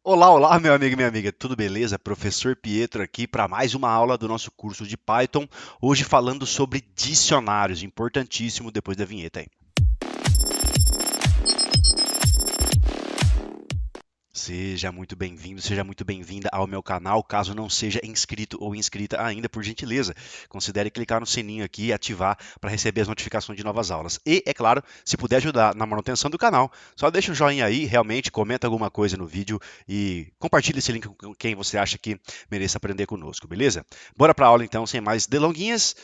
Olá, olá, meu amigo e minha amiga, tudo beleza? Professor Pietro aqui para mais uma aula do nosso curso de Python. Hoje falando sobre dicionários, importantíssimo depois da vinheta aí. Seja muito bem-vindo, seja muito bem-vinda ao meu canal. Caso não seja inscrito ou inscrita ainda, por gentileza, considere clicar no sininho aqui e ativar para receber as notificações de novas aulas. E, é claro, se puder ajudar na manutenção do canal, só deixa um joinha aí, realmente comenta alguma coisa no vídeo e compartilha esse link com quem você acha que mereça aprender conosco, beleza? Bora para a aula então, sem mais delonguinhas.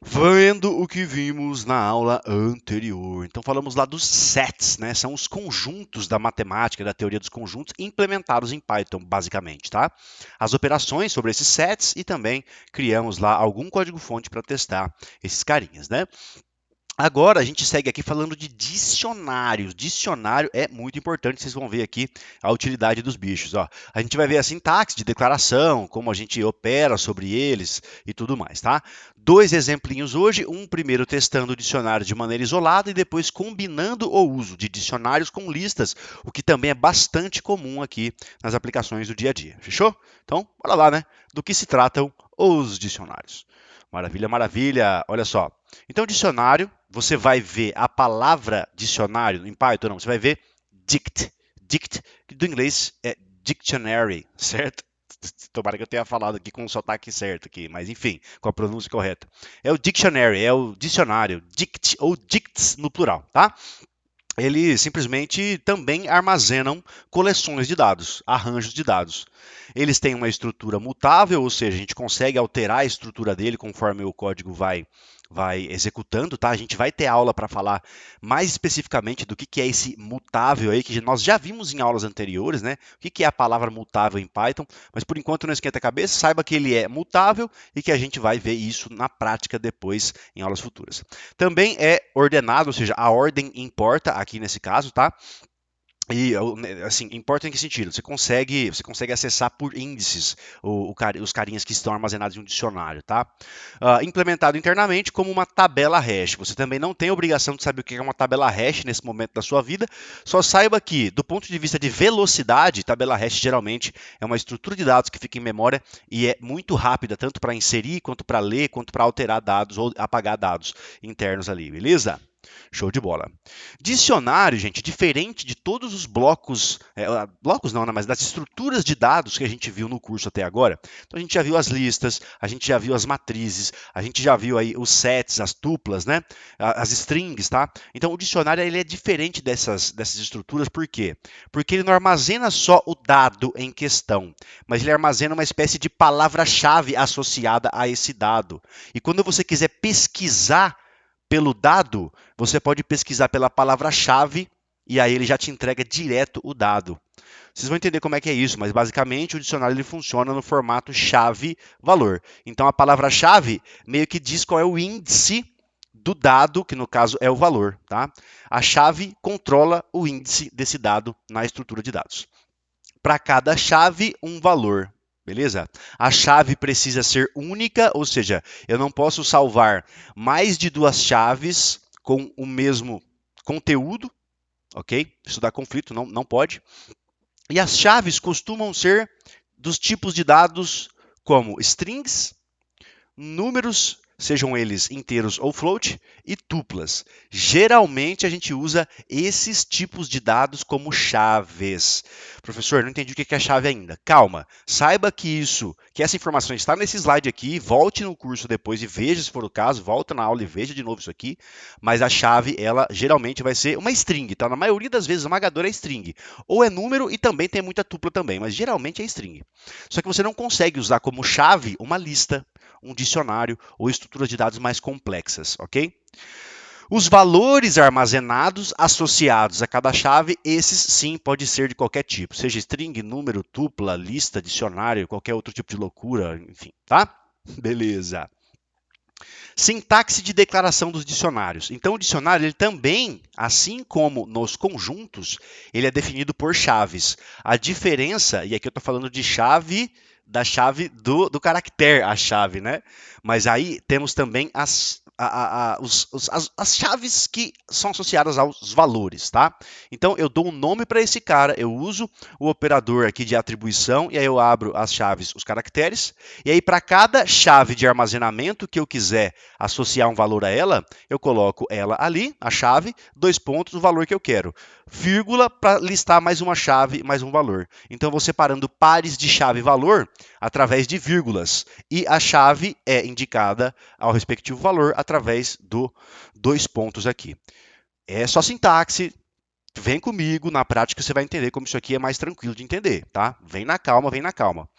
Vendo o que vimos na aula anterior. Então falamos lá dos sets, né? São os conjuntos da matemática, da teoria dos conjuntos implementados em Python, basicamente, tá? As operações sobre esses sets e também criamos lá algum código-fonte para testar esses carinhas, né? Agora a gente segue aqui falando de dicionários. Dicionário é muito importante, vocês vão ver aqui a utilidade dos bichos. Ó. A gente vai ver a sintaxe de declaração, como a gente opera sobre eles e tudo mais, tá? Dois exemplinhos hoje, um primeiro testando o dicionário de maneira isolada e depois combinando o uso de dicionários com listas, o que também é bastante comum aqui nas aplicações do dia a dia. Fechou? Então, bora lá, né? Do que se tratam os dicionários. Maravilha, maravilha. Olha só. Então, dicionário, você vai ver a palavra dicionário em Python, não, você vai ver dict. Dict, que do inglês é dictionary, certo? Tomara que eu tenha falado aqui com o sotaque certo aqui, mas enfim, com a pronúncia correta. É o dictionary, é o dicionário, dict ou dicts no plural, tá? Eles simplesmente também armazenam coleções de dados, arranjos de dados. Eles têm uma estrutura mutável, ou seja, a gente consegue alterar a estrutura dele conforme o código vai executando, tá? A gente vai ter aula para falar mais especificamente do que é esse mutável aí, que nós já vimos em aulas anteriores, né? O que é a palavra mutável em Python, mas por enquanto não esquenta a cabeça, saiba que ele é mutável e que a gente vai ver isso na prática depois em aulas futuras. Também é ordenado, ou seja, a ordem importa aqui nesse caso, tá? E assim, importa em que sentido? Você consegue acessar por índices os carinhas que estão armazenados em um dicionário, tá? Implementado internamente como uma tabela hash. Você também não tem obrigação de saber o que é uma tabela hash nesse momento da sua vida. Só saiba que, do ponto de vista de velocidade, tabela hash geralmente é uma estrutura de dados que fica em memória e é muito rápida, tanto para inserir, quanto para ler, quanto para alterar dados ou apagar dados internos ali, beleza? Show de bola. Dicionário, gente, diferente de todos os blocos, blocos não, né, mas das estruturas de dados que a gente viu no curso até agora. Então a gente já viu as listas, a gente já viu as matrizes, a gente já viu aí os sets, as tuplas, né? As strings, tá? Então o dicionário ele é diferente dessas estruturas, por quê? Porque ele não armazena só o dado em questão, mas ele armazena uma espécie de palavra-chave associada a esse dado. E quando você quiser pesquisar pelo dado, você pode pesquisar pela palavra-chave e aí ele já te entrega direto o dado. Vocês vão entender como é que é isso, mas basicamente o dicionário ele funciona no formato chave-valor. Então a palavra-chave meio que diz qual é o índice do dado, que no caso é o valor, tá? A chave controla o índice desse dado na estrutura de dados. Para cada chave, um valor. Beleza? A chave precisa ser única, ou seja, eu não posso salvar mais de duas chaves com o mesmo conteúdo, ok? Isso dá conflito, não pode. E as chaves costumam ser dos tipos de dados como strings, números, sejam eles inteiros ou float, e tuplas. Geralmente a gente usa esses tipos de dados como chaves. Professor, não entendi o que é chave ainda. Calma, saiba que essa informação está nesse slide aqui, volte no curso depois e veja se for o caso, volta na aula e veja de novo isso aqui, mas a chave, ela geralmente vai ser uma string, tá? Na maioria das vezes, o esmagador é string. Ou é número e também tem muita tupla também, mas geralmente é string. Só que você não consegue usar como chave uma lista, um dicionário ou estruturas de dados mais complexas, ok? Os valores armazenados associados a cada chave, esses sim pode ser de qualquer tipo, seja string, número, tupla, lista, dicionário, qualquer outro tipo de loucura, enfim, tá? Beleza. Sintaxe de declaração dos dicionários. Então, o dicionário ele também, assim como nos conjuntos, ele é definido por chaves. A diferença, e aqui eu estou falando de chave da chave do caractere, a chave, né? Mas aí temos também as chaves que são associadas aos valores, tá? Então eu dou um nome para esse cara, eu uso o operador aqui de atribuição e aí eu abro as chaves, os caracteres, e aí para cada chave de armazenamento que eu quiser associar um valor a ela, eu coloco ela ali, a chave, dois pontos, o valor que eu quero, vírgula para listar mais uma chave, mais um valor. Então eu vou separando pares de chave e valor através de vírgulas e a chave é indicada ao respectivo valor através do dois pontos aqui. É só sintaxe, vem comigo, na prática você vai entender como isso aqui é mais tranquilo de entender, tá? Vem na calma, vem na calma.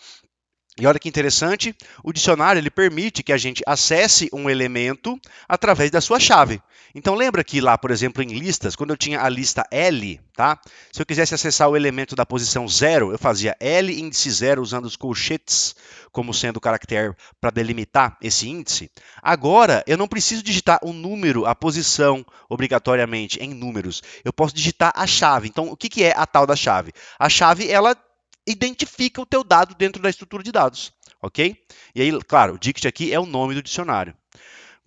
E olha que interessante, o dicionário ele permite que a gente acesse um elemento através da sua chave. Então lembra que lá, por exemplo, em listas, quando eu tinha a lista L, tá? Se eu quisesse acessar o elemento da posição 0, eu fazia L índice 0 usando os colchetes como sendo o caractere para delimitar esse índice. Agora, eu não preciso digitar o número, a posição, obrigatoriamente em números. Eu posso digitar a chave. Então, o que é a tal da chave? A chave, ela identifica o teu dado dentro da estrutura de dados, ok? E aí, claro, o dict aqui é o nome do dicionário.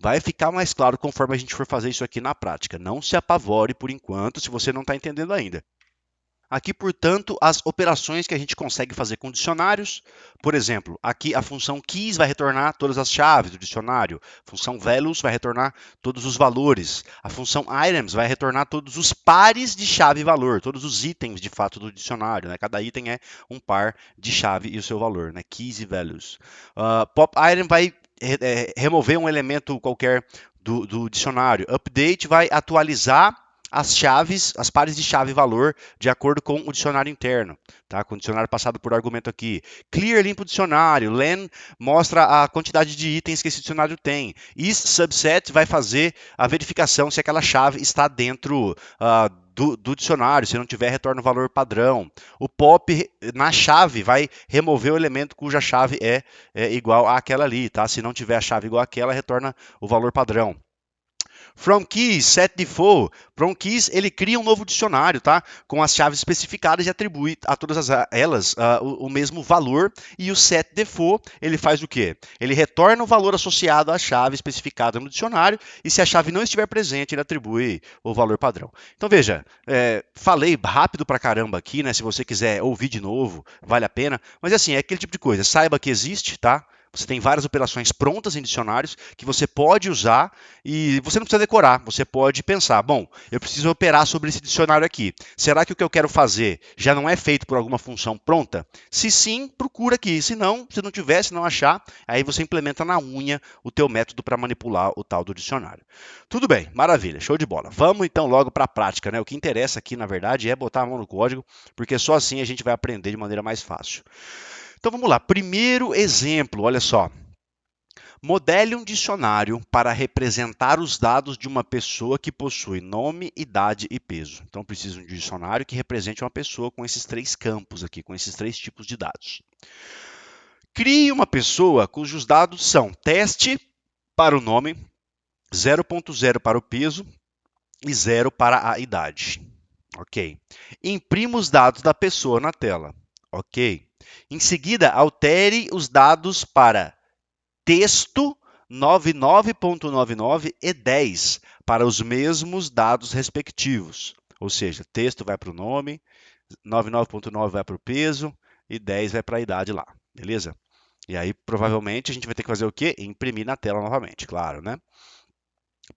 Vai ficar mais claro conforme a gente for fazer isso aqui na prática. Não se apavore por enquanto, se você não está entendendo ainda. Aqui, portanto, as operações que a gente consegue fazer com dicionários. Por exemplo, aqui a função keys vai retornar todas as chaves do dicionário. A função values vai retornar todos os valores. A função items vai retornar todos os pares de chave e valor, todos os itens de fato do dicionário. Né? Cada item é um par de chave e o seu valor, né? Keys e values. Pop item vai remover um elemento qualquer do dicionário. Update vai atualizar as chaves, as pares de chave e valor de acordo com o dicionário interno, tá? Com o dicionário passado por argumento aqui. Clear limpa o dicionário. Len mostra a quantidade de itens que esse dicionário tem. Is subset vai fazer a verificação se aquela chave está dentro do dicionário. Se não tiver, retorna o valor padrão. O pop na chave vai remover o elemento cuja chave é igual àquela ali, tá? Se não tiver a chave igual àquela, retorna o valor padrão. From keys, set default. From keys, ele cria um novo dicionário, tá? Com as chaves especificadas e atribui a todas elas o mesmo valor. E o set default, ele faz o quê? Ele retorna o valor associado à chave especificada no dicionário. E se a chave não estiver presente, ele atribui o valor padrão. Então veja, falei rápido pra caramba aqui, né? Se você quiser ouvir de novo, vale a pena. Mas assim, é aquele tipo de coisa. Saiba que existe, tá? Você tem várias operações prontas em dicionários que você pode usar e você não precisa decorar. Você pode pensar, bom, eu preciso operar sobre esse dicionário aqui. Será que o que eu quero fazer já não é feito por alguma função pronta? Se sim, procura aqui. Se não, se não tiver, se não achar, aí você implementa na unha o teu método para manipular o tal do dicionário. Tudo bem, maravilha, show de bola. Vamos então logo para a prática, né? O que interessa aqui, na verdade, é botar a mão no código, porque só assim a gente vai aprender de maneira mais fácil. Então vamos lá, primeiro exemplo, olha só. Modele um dicionário para representar os dados de uma pessoa que possui nome, idade e peso. Então preciso de um dicionário que represente uma pessoa com esses três campos aqui, com esses três tipos de dados. Crie uma pessoa cujos dados são teste para o nome, 0.0 para o peso e 0 para a idade. Ok. Imprima os dados da pessoa na tela. Ok. Em seguida, altere os dados para texto 99.99 e 10 para os mesmos dados respectivos. Ou seja, texto vai para o nome, 99.9 vai para o peso e 10 vai para a idade lá, beleza? E aí, provavelmente, a gente vai ter que fazer o quê? Imprimir na tela novamente, claro, né?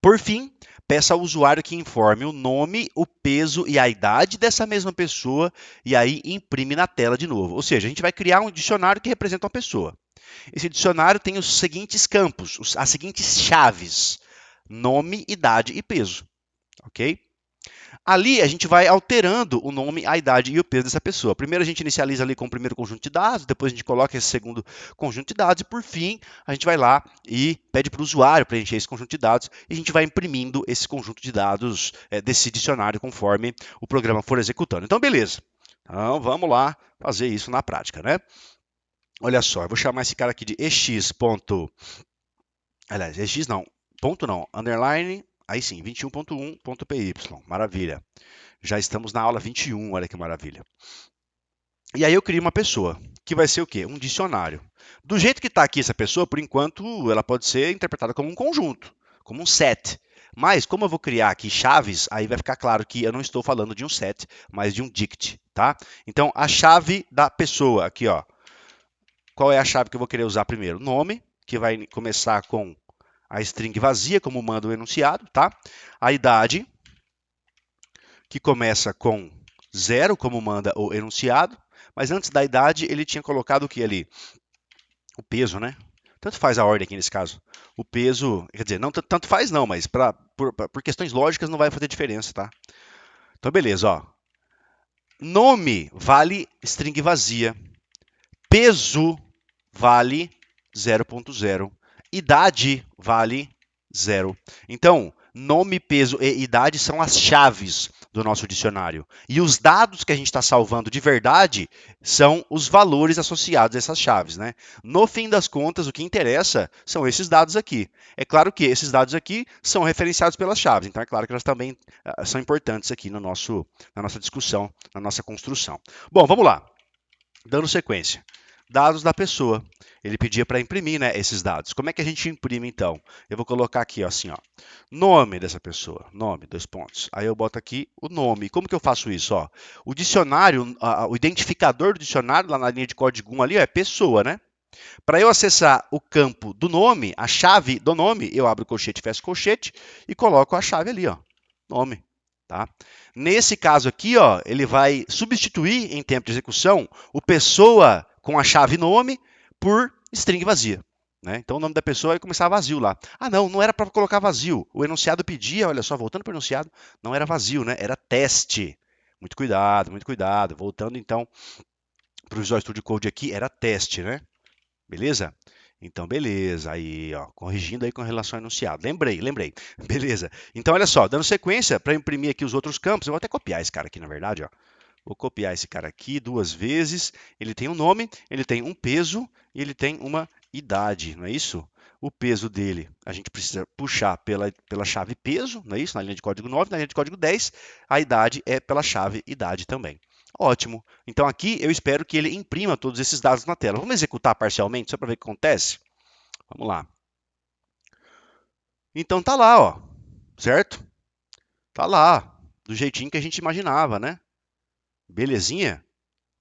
Por fim, peça ao usuário que informe o nome, o peso e a idade dessa mesma pessoa e aí imprime na tela de novo. Ou seja, a gente vai criar um dicionário que representa uma pessoa. Esse dicionário tem os seguintes campos, as seguintes chaves: nome, idade e peso. Ok? Ali a gente vai alterando o nome, a idade e o peso dessa pessoa. Primeiro a gente inicializa ali com o primeiro conjunto de dados, depois a gente coloca esse segundo conjunto de dados e por fim a gente vai lá e pede para o usuário preencher esse conjunto de dados e a gente vai imprimindo esse conjunto de dados desse dicionário conforme o programa for executando. Então beleza. Então vamos lá fazer isso na prática, né? Olha só, eu vou chamar esse cara aqui de ex. Aliás, ex não, ponto não, underline, aí sim, 21.1.py, maravilha. Já estamos na aula 21, olha que maravilha. E aí eu crio uma pessoa, que vai ser o quê? Um dicionário. Do jeito que está aqui essa pessoa, por enquanto, ela pode ser interpretada como um conjunto, como um set. Mas, como eu vou criar aqui chaves, aí vai ficar claro que eu não estou falando de um set, mas de um dict, tá? Então, a chave da pessoa, aqui, ó. Qual é a chave que eu vou querer usar primeiro? Nome, que vai começar com a string vazia, como manda o enunciado, tá? A idade, que começa com 0, como manda o enunciado. Mas antes da idade, ele tinha colocado o que ali? O peso, né? Tanto faz a ordem aqui nesse caso. O peso, quer dizer, não tanto faz não, mas por questões lógicas não vai fazer diferença, tá? Então, beleza, ó. Nome vale string vazia. Peso vale 0.0. Idade vale 0. Então, nome, peso e idade são as chaves do nosso dicionário. E os dados que a gente está salvando de verdade são os valores associados a essas chaves, né? No fim das contas, o que interessa são esses dados aqui. É claro que esses dados aqui são referenciados pelas chaves, então é claro que elas também são importantes aqui no na nossa discussão, na nossa construção. Bom, vamos lá. Dando sequência. Dados da pessoa. Ele pedia para imprimir, né, esses dados. Como é que a gente imprime, então? Eu vou colocar aqui, ó, assim, ó, nome dessa pessoa, nome, 2 pontos. Aí eu boto aqui o nome. Como que eu faço isso? Ó? O dicionário, o identificador do dicionário, lá na linha de código 1 ali, ó, é pessoa, né? Para eu acessar o campo do nome, a chave do nome, eu abro o colchete, fecho o colchete e coloco a chave ali, ó, nome. Tá? Nesse caso aqui, ó, ele vai substituir em tempo de execução o pessoa com a chave nome por string vazia. Né? Então o nome da pessoa vai começar vazio lá. Ah, não, não era para colocar vazio. O enunciado pedia, olha só, voltando para o enunciado, não era vazio, né? Era teste. Muito cuidado, muito cuidado. Voltando então para o Visual Studio Code aqui, era teste, né? Beleza? Então, beleza. Aí, ó, corrigindo aí com relação ao enunciado. Lembrei. Beleza. Então, olha só, dando sequência para imprimir aqui os outros campos, eu vou até copiar esse cara aqui, na verdade, ó. Vou copiar esse cara aqui 2 vezes. Ele tem um nome, ele tem um peso e ele tem uma idade, não é isso? O peso dele, a gente precisa puxar pela chave peso, não é isso? Na linha de código 9, na linha de código 10, a idade é pela chave idade também. Ótimo. Então aqui eu espero que ele imprima todos esses dados na tela. Vamos executar parcialmente só para ver o que acontece? Vamos lá. Então tá lá, ó, certo? Tá lá, do jeitinho que a gente imaginava, né? Belezinha?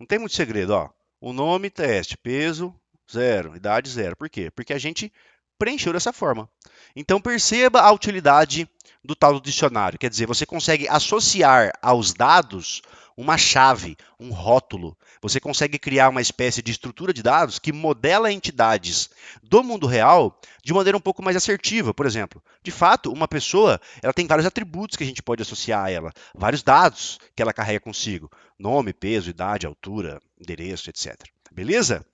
Não tem muito segredo, ó. O nome, teste, peso, 0, idade, 0. Por quê? Porque a gente preencheu dessa forma. Então perceba a utilidade do tal do dicionário. Quer dizer, você consegue associar aos dados uma chave, um rótulo. Você consegue criar uma espécie de estrutura de dados que modela entidades do mundo real de maneira um pouco mais assertiva. Por exemplo, de fato, uma pessoa ela tem vários atributos que a gente pode associar a ela, vários dados que ela carrega consigo: nome, peso, idade, altura, endereço, etc. Beleza?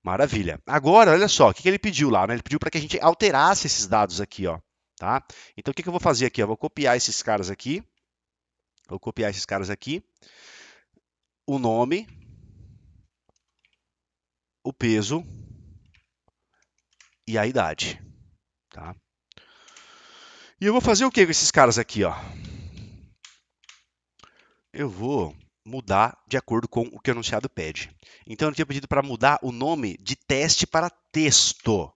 Maravilha. Agora, olha só, o que ele pediu lá, né? Ele pediu para que a gente alterasse esses dados aqui, ó. Tá? Então, o que eu vou fazer aqui? Eu vou copiar esses caras aqui. Vou copiar esses caras aqui. O nome, o peso e a idade. Tá? E eu vou fazer o que com esses caras aqui, ó? Eu vou mudar de acordo com o que o enunciado pede. Então, eu tinha pedido para mudar o nome de teste para texto.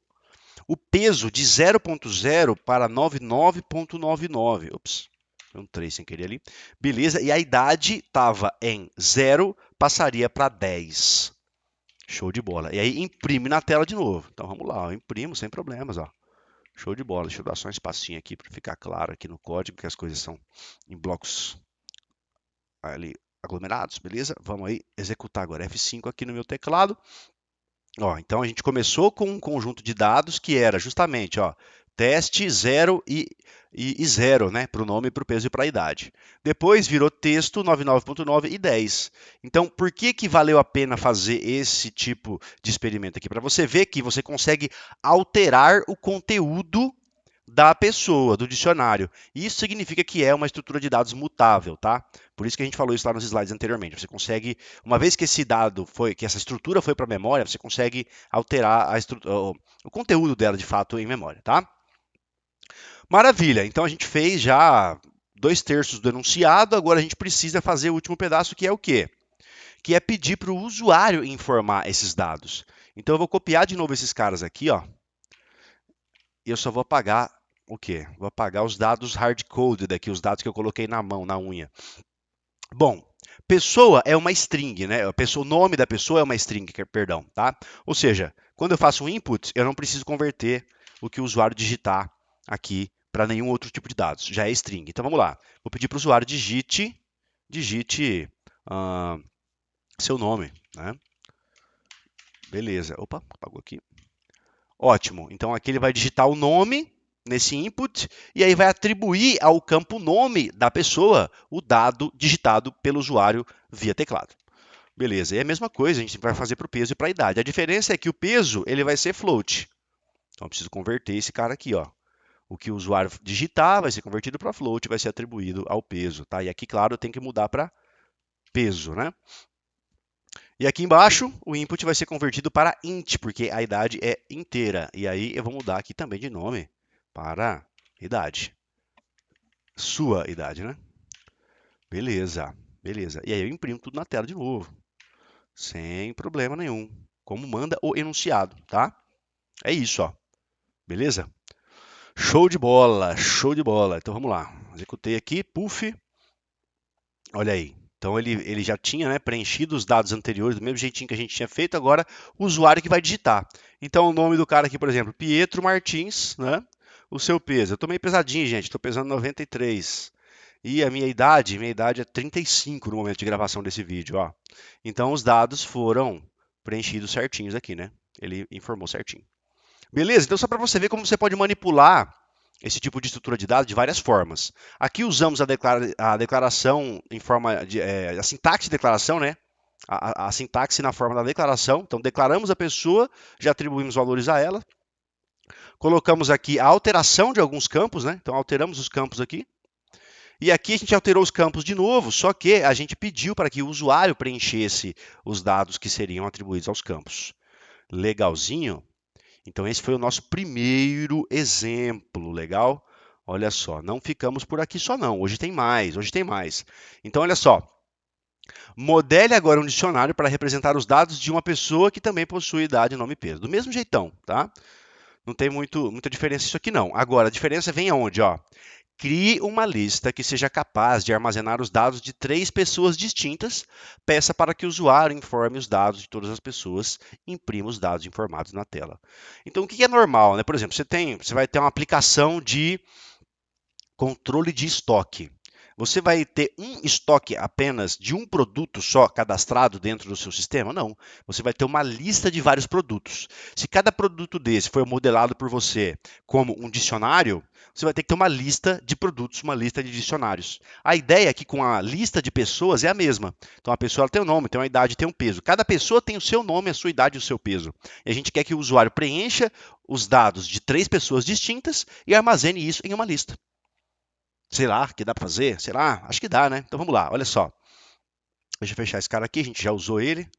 O peso de 0.0 para 99.99. Ops, foi um 3 sem querer ali. Beleza, e a idade estava em 0, passaria para 10. Show de bola. E aí imprime na tela de novo. Então vamos lá, eu imprimo sem problemas, ó. Show de bola. Deixa eu dar só um espacinho aqui para ficar claro aqui no código que as coisas são em blocos ali aglomerados, beleza? Vamos aí executar agora F5 aqui no meu teclado. Ó, então a gente começou com um conjunto de dados que era justamente, ó, teste 0 e 0, né, para o nome, para o peso e para a idade. Depois virou texto 99.9 e 10. Então, por que que valeu a pena fazer esse tipo de experimento aqui? Para você ver que você consegue alterar o conteúdo da pessoa, do dicionário. Isso significa que é uma estrutura de dados mutável, tá? Por isso que a gente falou isso lá nos slides anteriormente. Você consegue, uma vez que esse dado foi, que essa estrutura foi para a memória, você consegue alterar o conteúdo dela de fato em memória, tá? Maravilha. Então a gente fez já 2/3 do enunciado. Agora a gente precisa fazer o último pedaço, que é o quê? que é pedir para o usuário informar esses dados. Então eu vou copiar de novo esses caras aqui, ó, e eu só vou apagar o quê? Vou apagar os dados hard-coded aqui, os dados que eu coloquei na mão, na unha. Bom, pessoa é uma string, né? O nome da pessoa é uma string, perdão, tá? Ou seja, quando eu faço um input, eu não preciso converter o que o usuário digitar aqui para nenhum outro tipo de dados. Já é string. Então vamos lá. Vou pedir para o usuário digite seu nome, né? Beleza. Opa, apagou aqui. Ótimo. Então aqui ele vai digitar o nome nesse input e aí vai atribuir ao campo nome da pessoa o dado digitado pelo usuário via teclado. Beleza. E é a mesma coisa a gente vai fazer para o peso e para a idade. A diferença é que o peso ele vai ser float. Então eu preciso converter esse cara aqui, ó. O que o usuário digitar vai ser convertido para float, vai ser atribuído ao peso, tá? E aqui, claro, eu tenho que mudar para peso, né? E aqui embaixo, o input vai ser convertido para int, porque a idade é inteira. E aí eu vou mudar aqui também de nome para idade. Sua idade, né? Beleza, beleza. E aí eu imprimo tudo na tela de novo, sem problema nenhum. Como manda o enunciado, tá? É isso, ó. Beleza? Show de bola, show de bola. Então vamos lá. Executei aqui, puff. Olha aí. Então ele já tinha, né, preenchido os dados anteriores do mesmo jeitinho que a gente tinha feito, agora o usuário que vai digitar. Então o nome do cara aqui, por exemplo, Pietro Martins, né? O seu peso. Eu tô meio pesadinho, gente, estou pesando 93. E a minha idade é 35 no momento de gravação desse vídeo, ó. Então os dados foram preenchidos certinhos aqui, né? Ele informou certinho. Beleza? Então só para você ver como você pode manipular esse tipo de estrutura de dados de várias formas. Aqui usamos a declaração em forma de a sintaxe de declaração, né? A sintaxe na forma da declaração. Então declaramos a pessoa, já atribuímos valores a ela. Colocamos aqui a alteração de alguns campos, né? Então alteramos os campos aqui. E aqui a gente alterou os campos de novo, só que a gente pediu para que o usuário preenchesse os dados que seriam atribuídos aos campos. Legalzinho? Então esse foi o nosso primeiro exemplo, legal? Olha só, não ficamos por aqui só não, hoje tem mais, hoje tem mais. Então olha só, modele agora um dicionário para representar os dados de uma pessoa que também possui idade, nome e peso. Do mesmo jeitão, tá? Não tem muita diferença isso aqui não. Agora, a diferença vem aonde, ó? Crie uma lista que seja capaz de armazenar os dados de 3 pessoas distintas. Peça para que o usuário informe os dados de todas as pessoas e imprima os dados informados na tela. Então, o que é normal, né? Por exemplo, você vai ter uma aplicação de controle de estoque. Você vai ter um estoque apenas de um produto só cadastrado dentro do seu sistema? Não. Você vai ter uma lista de vários produtos. Se cada produto desse for modelado por você como um dicionário, você vai ter que ter uma lista de produtos, uma lista de dicionários. A ideia é que com a lista de pessoas é a mesma. Então a pessoa tem um nome, tem uma idade, tem um peso. Cada pessoa tem o seu nome, a sua idade e o seu peso. E a gente quer que o usuário preencha os dados de 3 pessoas distintas e armazene isso em uma lista. Sei lá, que dá para fazer? Sei lá, acho que dá, né? Então vamos lá, olha só. Deixa eu fechar esse cara aqui, a gente já usou ele.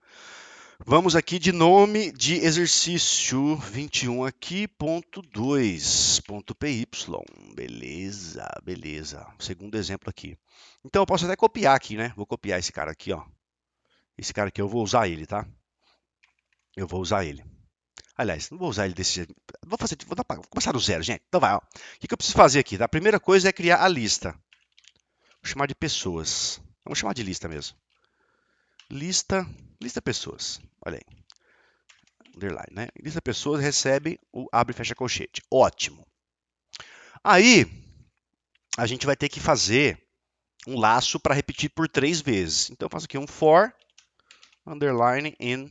Vamos aqui de nome de exercício 21 aqui, ponto 2, ponto PY. Beleza, beleza. Segundo exemplo aqui. Então eu posso até copiar aqui, né? Vou copiar esse cara aqui, ó. Esse cara aqui eu vou usar ele, tá? Eu vou usar ele. Aliás, não vou usar ele desse jeito. Vou começar do zero, gente. Então vai, ó. O que eu preciso fazer aqui? A primeira coisa é criar a lista. Vou chamar de pessoas. Vamos chamar de lista mesmo. Lista pessoas. Olha aí. Underline, né? Lista pessoas recebe o abre e fecha colchete. Ótimo. Aí, a gente vai ter que fazer um laço para repetir por 3 vezes. Então, eu faço aqui um for underline in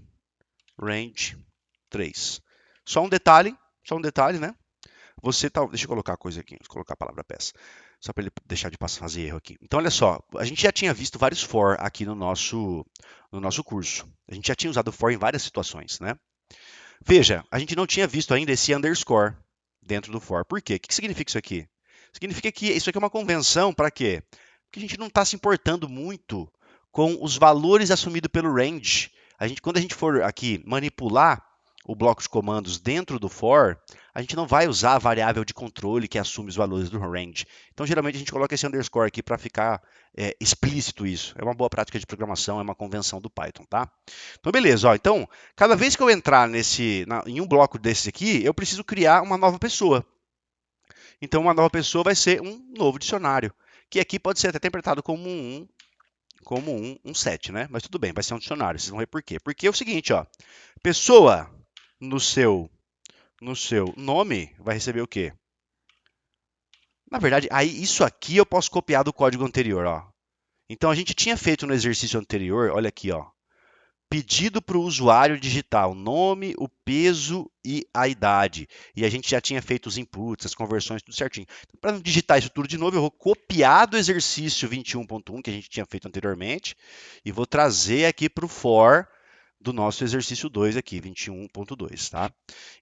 range 3. Só um detalhe, né? Deixa eu colocar a coisa aqui, deixa eu colocar a palavra peça, só para ele deixar de fazer erro aqui. Então, olha só, a gente já tinha visto vários for aqui no nosso curso. A gente já tinha usado for em várias situações, né? Veja, a gente não tinha visto ainda esse underscore dentro do for. Por quê? O que significa isso aqui? Significa que isso aqui é uma convenção para quê? Porque a gente não está se importando muito com os valores assumidos pelo range. Quando a gente for aqui manipular o bloco de comandos dentro do for, a gente não vai usar a variável de controle que assume os valores do range. Então, geralmente, a gente coloca esse underscore aqui para ficar explícito isso. É uma boa prática de programação, é uma convenção do Python, tá? Então, beleza. Ó, então, cada vez que eu entrar em um bloco desses aqui, eu preciso criar uma nova pessoa. Então, uma nova pessoa vai ser um novo dicionário, que aqui pode ser até interpretado como um set, né? Mas tudo bem, vai ser um dicionário. Vocês vão ver por quê. Porque é o seguinte, ó. Pessoa no seu nome vai receber o quê? Na verdade, aí isso aqui eu posso copiar do código anterior, ó. Então a gente tinha feito no exercício anterior, olha aqui, ó. Pedido para o usuário digitar o nome, o peso e a idade. E a gente já tinha feito os inputs, as conversões, tudo certinho. Então, para não digitar isso tudo de novo, eu vou copiar do exercício 21.1 que a gente tinha feito anteriormente e vou trazer aqui para o for do nosso exercício 2 aqui, 21.2, tá?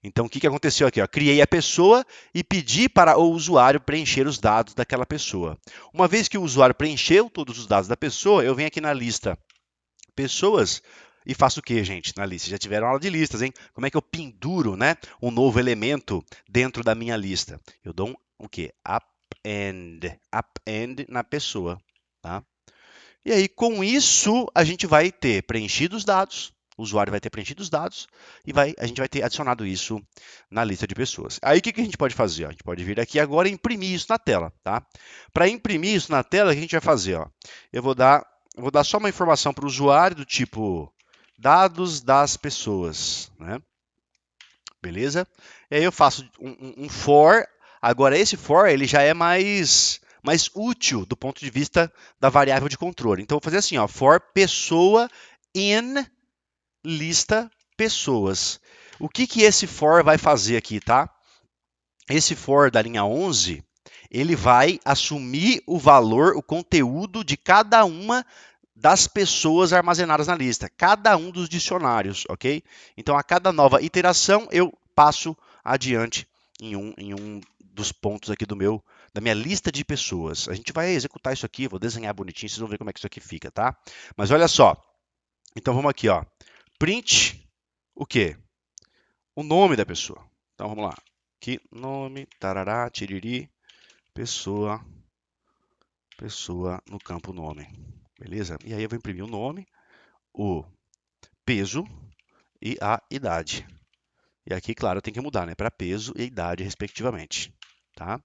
Então, o que aconteceu aqui? Ó? Criei a pessoa e pedi para o usuário preencher os dados daquela pessoa. Uma vez que o usuário preencheu todos os dados da pessoa, eu venho aqui na lista pessoas e faço o que, gente, na lista? Já tiveram aula de listas, hein? Como é que eu penduro, né, um novo elemento dentro da minha lista? Eu dou o quê? Append na pessoa, tá? E aí, com isso, a gente vai ter preenchido os dados, o usuário vai ter preenchido os dados e a gente vai ter adicionado isso na lista de pessoas. Aí, o que a gente pode fazer? Ó? A gente pode vir aqui agora e imprimir isso na tela, tá? Para imprimir isso na tela, o que a gente vai fazer? Ó? Eu vou dar só uma informação para o usuário do tipo dados das pessoas, né? Beleza? E aí eu faço um for. Agora, esse for ele já é mais útil do ponto de vista da variável de controle. Então, eu vou fazer assim, ó, for pessoa in lista pessoas. O que esse for vai fazer aqui, tá? Esse for da linha 11, ele vai assumir o valor, o conteúdo de cada uma das pessoas armazenadas na lista, cada um dos dicionários, ok? Então, a cada nova iteração, eu passo adiante em um dos pontos aqui da minha lista de pessoas. A gente vai executar isso aqui, vou desenhar bonitinho, vocês vão ver como é que isso aqui fica, tá? Mas olha só, então vamos aqui, ó. Print o quê? O nome da pessoa. Então vamos lá. Aqui, nome, tarará, tiriri, pessoa no campo nome. Beleza? E aí eu vou imprimir o nome, o peso e a idade. E aqui, claro, tem que mudar, né? Para peso e idade, respectivamente. Tá?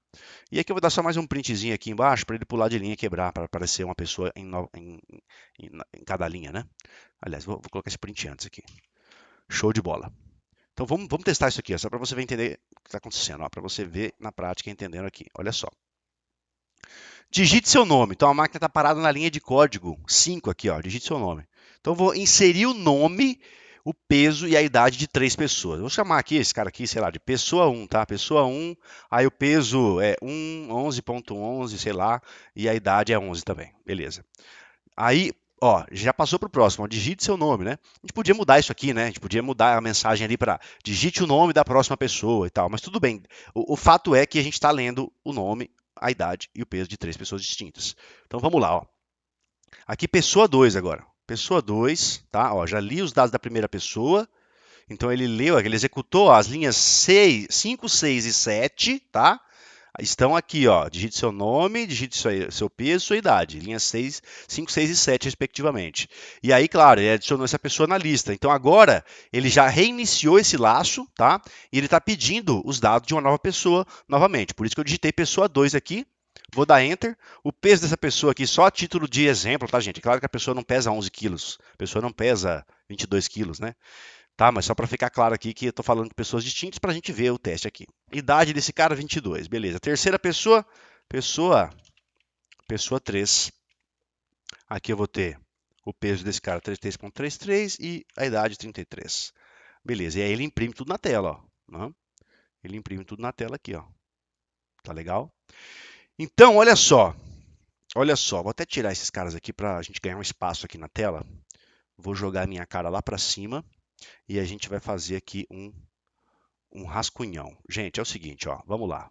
E aqui eu vou dar só mais um printzinho aqui embaixo para ele pular de linha e quebrar, para aparecer uma pessoa em cada linha, né? Aliás, vou colocar esse print antes aqui. Show de bola. Então vamos testar isso aqui, ó, só para você ver entender o que está acontecendo, para você ver na prática entendendo aqui. Olha só. Digite seu nome. Então a máquina está parada na linha de código 5 aqui, ó. Digite seu nome. Então eu vou inserir o nome, o peso e a idade de 3 pessoas. Vou chamar aqui esse cara aqui, sei lá, de pessoa 1, tá? Pessoa 1, aí o peso é 11.11, sei lá, e a idade é 11 também. Beleza. Aí, ó, já passou para o próximo, ó, digite seu nome, né? A gente podia mudar isso aqui, né? A gente podia mudar a mensagem ali para digite o nome da próxima pessoa e tal, mas tudo bem. O fato é que a gente está lendo o nome, a idade e o peso de 3 pessoas distintas. Então vamos lá, ó. Aqui pessoa 2 agora. Pessoa 2, tá? Ó, já li os dados da primeira pessoa. Então ele leu, ele executou as linhas 5, 6 e 7, tá? Estão aqui, ó. Digite seu nome, digite seu peso, sua idade. Linhas 5, 6 e 7, respectivamente. E aí, claro, ele adicionou essa pessoa na lista. Então agora ele já reiniciou esse laço, tá? E ele está pedindo os dados de uma nova pessoa novamente. Por isso que eu digitei pessoa 2 aqui. Vou dar Enter. O peso dessa pessoa aqui, só a título de exemplo, tá, gente? É claro que a pessoa não pesa 11 quilos. A pessoa não pesa 22 quilos, né? Tá, mas só para ficar claro aqui que eu estou falando de pessoas distintas para a gente ver o teste aqui. Idade desse cara, 22. Beleza. Terceira pessoa, pessoa 3. Aqui eu vou ter o peso desse cara, 33,33 e a idade, 33. Beleza. E aí ele imprime tudo na tela, ó. Né? Ele imprime tudo na tela aqui, ó. Tá legal? Então, olha só. Olha só, vou até tirar esses caras aqui para a gente ganhar um espaço aqui na tela. Vou jogar a minha cara lá para cima e a gente vai fazer aqui um rascunhão. Gente, é o seguinte, ó, vamos lá.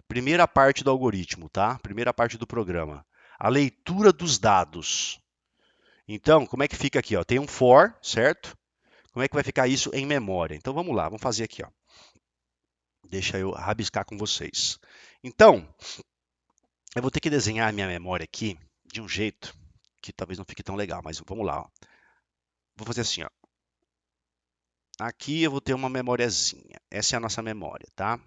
Primeira parte do algoritmo, tá? Primeira parte do programa. A leitura dos dados. Então, como é que fica aqui? Ó? Tem um for, certo? Como é que vai ficar isso em memória? Então vamos lá, vamos fazer aqui, ó. Deixa eu rabiscar com vocês. Então, eu vou ter que desenhar a minha memória aqui de um jeito que talvez não fique tão legal, mas vamos lá, ó. Vou fazer assim, ó. Aqui eu vou ter uma memóriazinha. Essa é a nossa memória, tá?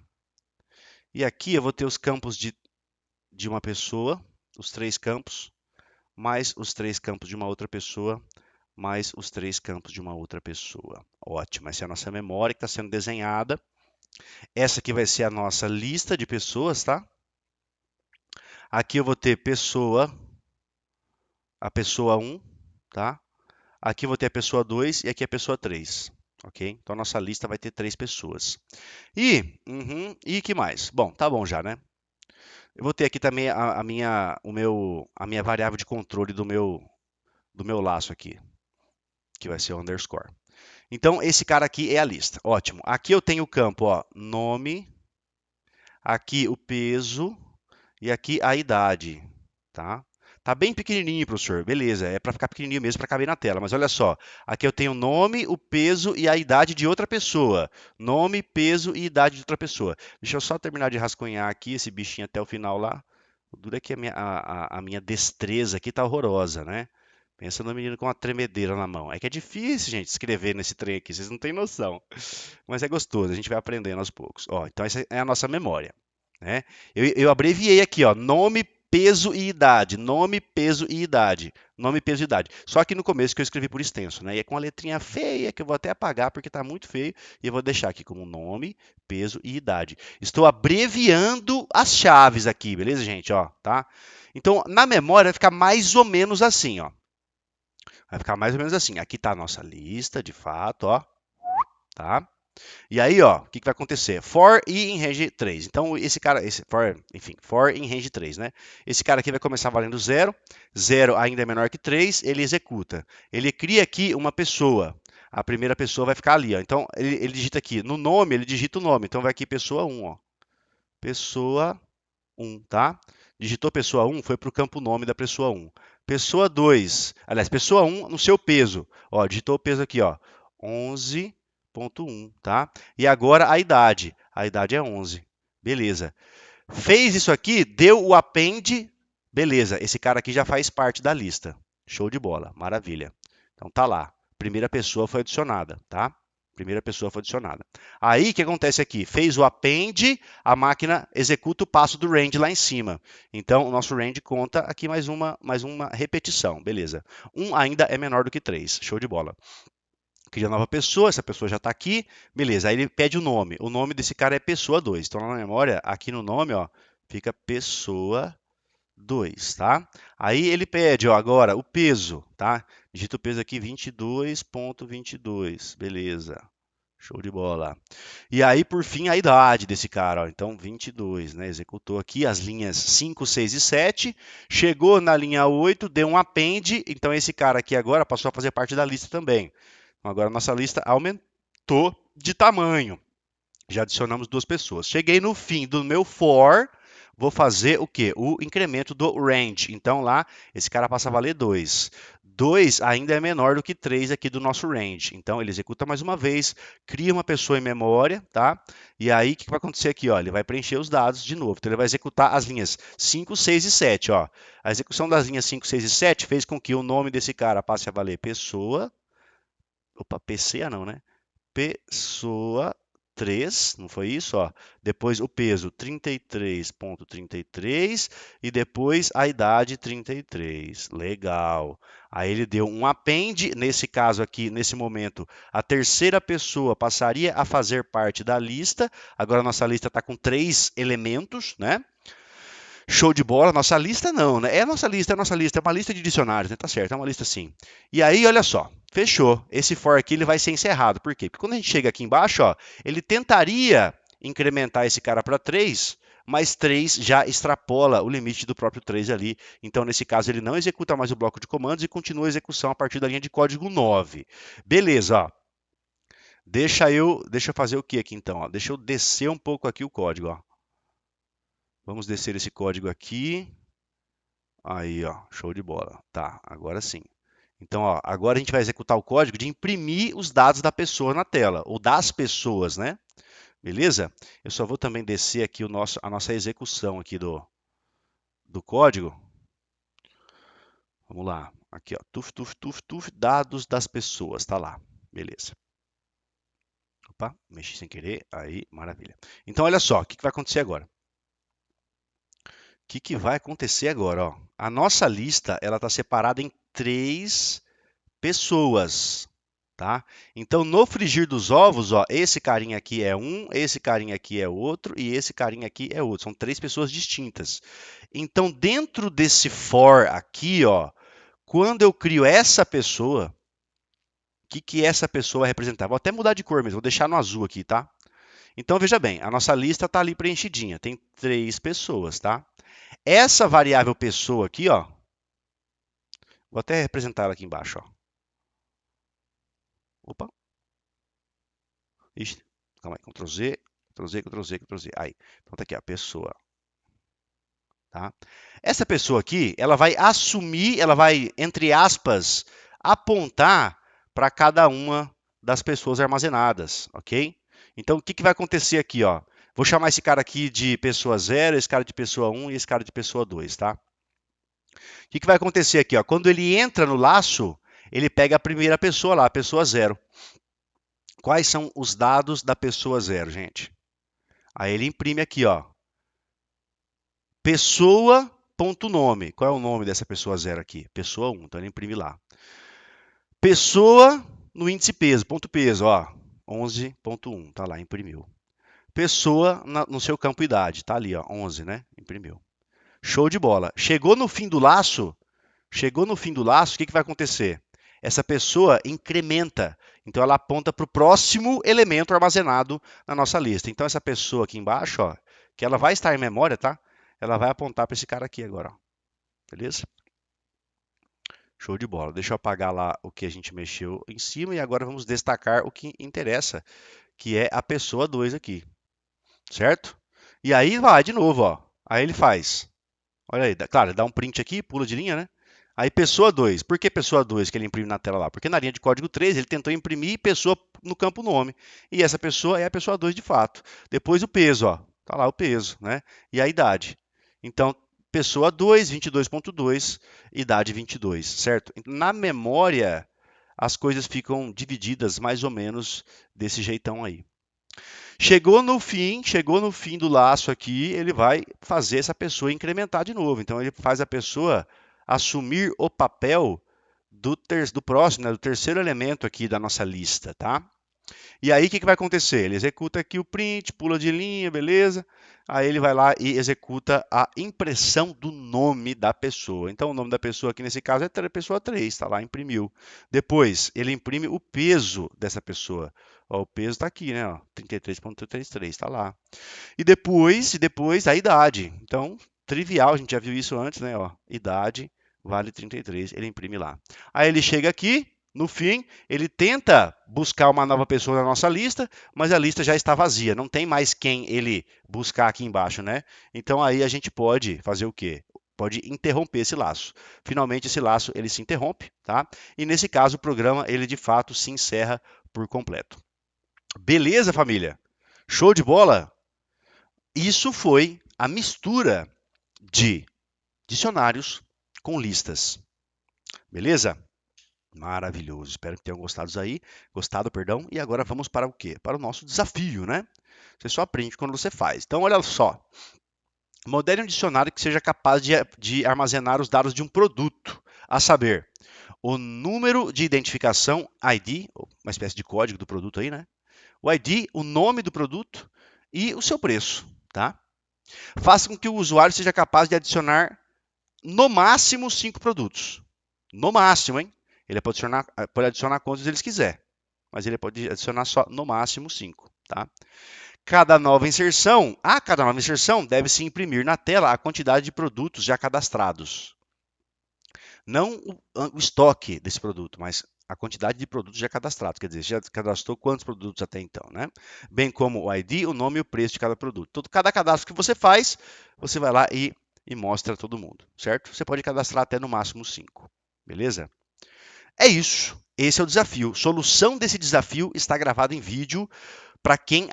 E aqui eu vou ter os campos de uma pessoa, os três campos, mais os três campos de uma outra pessoa, mais os três campos de uma outra pessoa. Ótimo, essa é a nossa memória que está sendo desenhada. Essa aqui vai ser a nossa lista de pessoas, tá? Aqui eu vou ter pessoa, a pessoa um, tá? Aqui eu vou ter a pessoa 2 e aqui a pessoa 3, ok? Então a nossa lista vai ter 3 pessoas. E que mais? Bom, tá bom já, né? Eu vou ter aqui também a minha variável de controle do meu laço aqui, que vai ser o underscore. Então, esse cara aqui é a lista. Ótimo. Aqui eu tenho o campo, ó, nome, aqui o peso e aqui a idade, tá? Tá bem pequenininho, professor. Beleza, é para ficar pequenininho mesmo para caber na tela. Mas olha só, aqui eu tenho o nome, o peso e a idade de outra pessoa. Nome, peso e idade de outra pessoa. Deixa eu só terminar de rascunhar aqui esse bichinho até o final lá. O duro é que a minha destreza aqui tá horrorosa, né? Pensa no menino com uma tremedeira na mão. É que é difícil, gente, escrever nesse trem aqui, vocês não têm noção. Mas é gostoso, a gente vai aprendendo aos poucos. Ó, então essa é a nossa memória, né? Eu abreviei aqui, ó, nome, peso e idade. Nome, peso e idade. Nome, peso e idade. Só que no começo que eu escrevi por extenso, né? E é com a letrinha feia que eu vou até apagar porque está muito feio e eu vou deixar aqui como nome, peso e idade. Estou abreviando as chaves aqui, beleza, gente? Ó, tá? Então, na memória vai ficar mais ou menos assim, ó. Vai ficar mais ou menos assim. Aqui está a nossa lista, de fato, ó, tá? E aí, ó, o que vai acontecer? For i em range 3. Então, esse cara, for em range 3, né? Esse cara aqui vai começar valendo 0. 0 ainda é menor que 3, ele executa. Ele cria aqui uma pessoa. A primeira pessoa vai ficar ali, ó. Então, ele digita aqui. No nome, ele digita o nome. Então, vai aqui pessoa 1, ó. Pessoa 1, tá? Digitou pessoa 1, foi para o campo nome da pessoa 1. Pessoa 2, aliás, pessoa 1 no seu peso. Ó, digitou o peso aqui, ó. 11,1, tá? E agora a idade. A idade é 11. Beleza. Fez isso aqui, deu o append. Beleza, esse cara aqui já faz parte da lista. Show de bola, maravilha. Então tá lá. Primeira pessoa foi adicionada, tá? Primeira pessoa foi adicionada. Aí o que acontece aqui? Fez o append, a máquina executa o passo do range lá em cima. Então o nosso range conta aqui mais uma repetição, beleza? 1 ainda é menor do que 3. Show de bola. Cria nova pessoa, essa pessoa já está aqui, beleza. Aí ele pede o nome. O nome desse cara é pessoa 2. Então na memória, aqui no nome, ó, fica pessoa 2, tá? Aí ele pede, ó, agora o peso, tá? Digita o peso aqui 22,22, beleza. Show de bola. E aí, por fim, a idade desse cara, ó. Então 22, né? Executou aqui as linhas 5, 6 e 7. Chegou na linha 8, deu um append. Então esse cara aqui agora passou a fazer parte da lista também. Então, agora a nossa lista aumentou de tamanho. Já adicionamos 2 pessoas. Cheguei no fim do meu for, vou fazer o quê? O incremento do range. Então lá, esse cara passa a valer 2. 2 ainda é menor do que 3 aqui do nosso range. Então ele executa mais uma vez, cria uma pessoa em memória, tá? E aí o que vai acontecer aqui? Ó? Ele vai preencher os dados de novo. Então ele vai executar as linhas 5, 6 e 7. Ó. A execução das linhas 5, 6 e 7 fez com que o nome desse cara passe a valer pessoa. Opa, PCA não, né? Pessoa 3, não foi isso? Ó. Depois o peso 33,33 e depois a idade 33. Legal. Aí ele deu um append, nesse caso aqui, nesse momento, a terceira pessoa passaria a fazer parte da lista. Agora a nossa lista está com 3 elementos, né? Show de bola, nossa lista não, né? É a nossa lista, é uma lista de dicionários, né? Tá certo, é uma lista sim. E aí, olha só, fechou. Esse for aqui ele vai ser encerrado. Por quê? Porque quando a gente chega aqui embaixo, ó, ele tentaria incrementar esse cara para 3, mas 3 já extrapola o limite do próprio 3 ali. Então, nesse caso, ele não executa mais o bloco de comandos e continua a execução a partir da linha de código 9. Beleza, ó. Deixa eu fazer o que aqui então? Ó? Deixa eu descer um pouco aqui o código, ó. Vamos descer esse código aqui. Aí, ó, show de bola. Tá, agora sim. Então, ó, agora a gente vai executar o código de imprimir os dados da pessoa na tela, ou das pessoas, né? Beleza? Eu só vou também descer aqui a nossa execução aqui do código. Vamos lá. Aqui, ó, tuf, dados das pessoas, tá lá. Beleza. Opa, mexi sem querer. Aí, maravilha. Então, olha só, o que vai acontecer agora? O que vai acontecer agora? Ó? A nossa lista ela está separada em 3 pessoas, tá? Então, no frigir dos ovos, ó, esse carinha aqui é um, esse carinha aqui é outro e esse carinha aqui é outro. São 3 pessoas distintas. Então, dentro desse for aqui, ó, quando eu crio essa pessoa, o que essa pessoa vai representar? Vou até mudar de cor mesmo, vou deixar no azul aqui, tá? Então, veja bem, a nossa lista está ali preenchidinha. Tem 3 pessoas, tá? Essa variável pessoa aqui, ó, vou até representar ela aqui embaixo, ó. Opa, ixi, calma aí, Ctrl Z, Ctrl Z, Ctrl Z, Ctrl Z. Aí, então tá aqui, a pessoa, tá? Essa pessoa aqui, ela vai assumir, ela vai, entre aspas, apontar para cada uma das pessoas armazenadas, ok? Então, o que vai acontecer aqui, ó? Vou chamar esse cara aqui de pessoa 0, esse cara de pessoa 1 e esse cara de pessoa 2, tá? O que vai acontecer aqui, ó? Quando ele entra no laço, ele pega a primeira pessoa lá, a pessoa 0. Quais são os dados da pessoa 0, gente? Aí ele imprime aqui, ó. Pessoa.nome. Qual é o nome dessa pessoa 0 aqui? Pessoa 1. Então ele imprime lá. Pessoa no índice peso, ponto peso, ó. 11.1. Tá lá, imprimiu. Pessoa no seu campo idade. Tá ali, ó. 11, né? Imprimiu. Show de bola. Chegou no fim do laço, o que vai acontecer? Essa pessoa incrementa, então ela aponta para o próximo elemento armazenado na nossa lista. Então essa pessoa aqui embaixo, ó, que ela vai estar em memória, tá? Ela vai apontar para esse cara aqui agora, ó. Beleza? Show de bola. Deixa eu apagar lá o que a gente mexeu em cima e agora vamos destacar o que interessa, que é a pessoa 2 aqui, certo? E aí vai de novo, ó. Aí ele faz. Olha aí, claro, dá um print aqui, pula de linha, né? Aí pessoa 2. Por que pessoa 2 que ele imprime na tela lá? Porque na linha de código 3 ele tentou imprimir pessoa no campo nome. E essa pessoa é a pessoa 2 de fato. Depois o peso, ó. Tá lá o peso, né? E a idade. Então, pessoa 2, 22.2, idade 22, certo? Na memória, as coisas ficam divididas mais ou menos desse jeitão aí. Chegou no fim do laço aqui, ele vai fazer essa pessoa incrementar de novo. Então ele faz a pessoa assumir o papel do próximo, né, do terceiro elemento aqui da nossa lista, tá? E aí o que vai acontecer? Ele executa aqui o print, pula de linha, beleza? Aí ele vai lá e executa a impressão do nome da pessoa. Então o nome da pessoa aqui nesse caso é pessoa 3, está lá, imprimiu. Depois ele imprime o peso dessa pessoa. Ó, o peso está aqui, né? 33.33, está lá. E depois a idade. Então, trivial, a gente já viu isso antes, né? Ó, idade vale 33, ele imprime lá. Aí ele chega aqui, no fim, ele tenta buscar uma nova pessoa na nossa lista, mas a lista já está vazia, não tem mais quem ele buscar aqui embaixo, né? Então aí a gente pode fazer o quê? Pode interromper esse laço. Finalmente esse laço ele se interrompe, tá? E nesse caso o programa ele de fato se encerra por completo. Beleza, família? Show de bola? Isso foi a mistura de dicionários com listas. Beleza? Maravilhoso. Espero que tenham gostado, perdão. E agora vamos para o quê? Para o nosso desafio, né? Você só aprende quando você faz. Então, olha só. Modele um dicionário que seja capaz de armazenar os dados de um produto, a saber, o número de identificação, ID, uma espécie de código do produto aí, né? O ID, o nome do produto e o seu preço, tá? Faça com que o usuário seja capaz de adicionar no máximo 5 produtos. No máximo, hein? Ele pode adicionar quantos ele quiser, mas ele pode adicionar só no máximo 5, tá? Cada nova inserção deve se imprimir na tela a quantidade de produtos já cadastrados. Não o estoque desse produto, mas a quantidade de produtos já cadastrados, quer dizer, já cadastrou quantos produtos até então, né? Bem como o ID, o nome e o preço de cada produto. Cada cadastro que você faz, você vai lá e mostra a todo mundo, certo? Você pode cadastrar até no máximo 5, beleza? É isso. Esse é o desafio. Solução desse desafio está gravada em vídeo para quem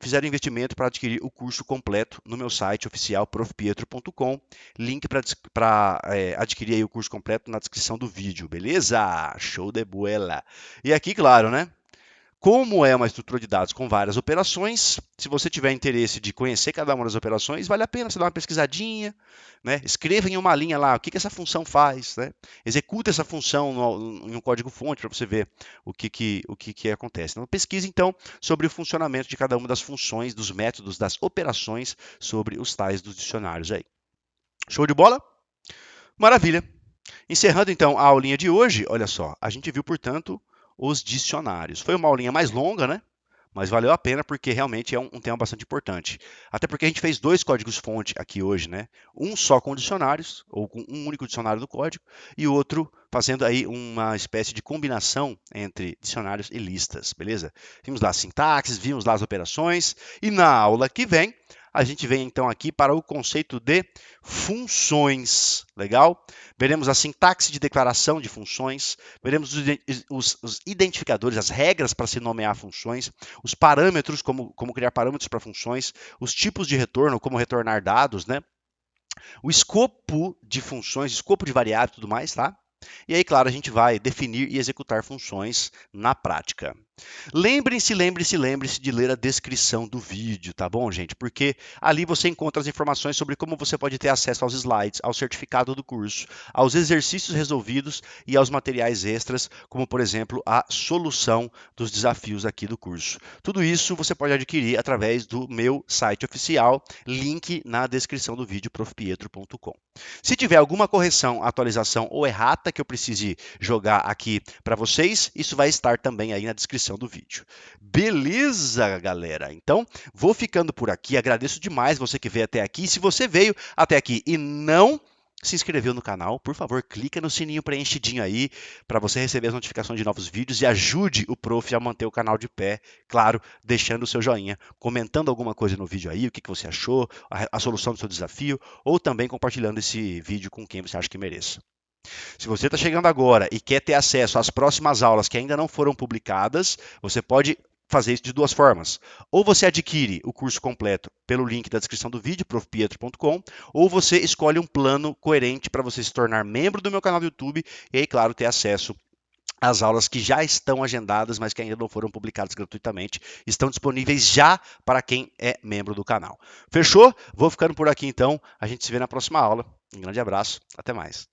fizer o investimento para adquirir o curso completo no meu site oficial profpietro.com. Link para adquirir aí o curso completo na descrição do vídeo, beleza? Show de bola. E aqui, claro, né? Como é uma estrutura de dados com várias operações, se você tiver interesse de conhecer cada uma das operações, vale a pena você dar uma pesquisadinha, né? Escreva em uma linha lá o que essa função faz, né? Executa essa função em um código-fonte para você ver o que acontece. Então, pesquise então sobre o funcionamento de cada uma das funções, dos métodos, das operações sobre os tais dos dicionários aí. Show de bola? Maravilha! Encerrando então a aulinha de hoje, olha só, a gente viu, portanto, os dicionários. Foi uma aulinha mais longa, né? Mas valeu a pena porque realmente é um tema bastante importante. Até porque a gente fez dois códigos-fonte aqui hoje, né? Um só com dicionários, ou com um único dicionário do código, e o outro fazendo aí uma espécie de combinação entre dicionários e listas, beleza? Vimos lá a sintaxe, vimos lá as operações, e na aula que vem a gente vem então aqui para o conceito de funções, legal? Veremos a sintaxe de declaração de funções, veremos os identificadores, as regras para se nomear funções, os parâmetros, como criar parâmetros para funções, os tipos de retorno, como retornar dados, né? O escopo de funções, escopo de variável e tudo mais, tá? E aí, claro, a gente vai definir e executar funções na prática. Lembre-se de ler a descrição do vídeo, tá bom, gente? Porque ali você encontra as informações sobre como você pode ter acesso aos slides, ao certificado do curso, aos exercícios resolvidos e aos materiais extras, como, por exemplo, a solução dos desafios aqui do curso. Tudo isso você pode adquirir através do meu site oficial, link na descrição do vídeo, profpietro.com. Se tiver alguma correção, atualização ou errata que eu precise jogar aqui para vocês, isso vai estar também aí na descrição do vídeo. Beleza, galera? Então, vou ficando por aqui. Agradeço demais você que veio até aqui. Se você veio até aqui e não se inscreveu no canal, por favor, clica no sininho preenchidinho aí para você receber as notificações de novos vídeos e ajude o Prof a manter o canal de pé, claro, deixando o seu joinha, comentando alguma coisa no vídeo aí, o que você achou, a solução do seu desafio, ou também compartilhando esse vídeo com quem você acha que mereça. Se você está chegando agora e quer ter acesso às próximas aulas que ainda não foram publicadas, você pode fazer isso de duas formas. Ou você adquire o curso completo pelo link da descrição do vídeo, profpietro.com, ou você escolhe um plano coerente para você se tornar membro do meu canal do YouTube e aí, claro, ter acesso às aulas que já estão agendadas, mas que ainda não foram publicadas gratuitamente, estão disponíveis já para quem é membro do canal. Fechou? Vou ficando por aqui então. A gente se vê na próxima aula. Um grande abraço. Até mais.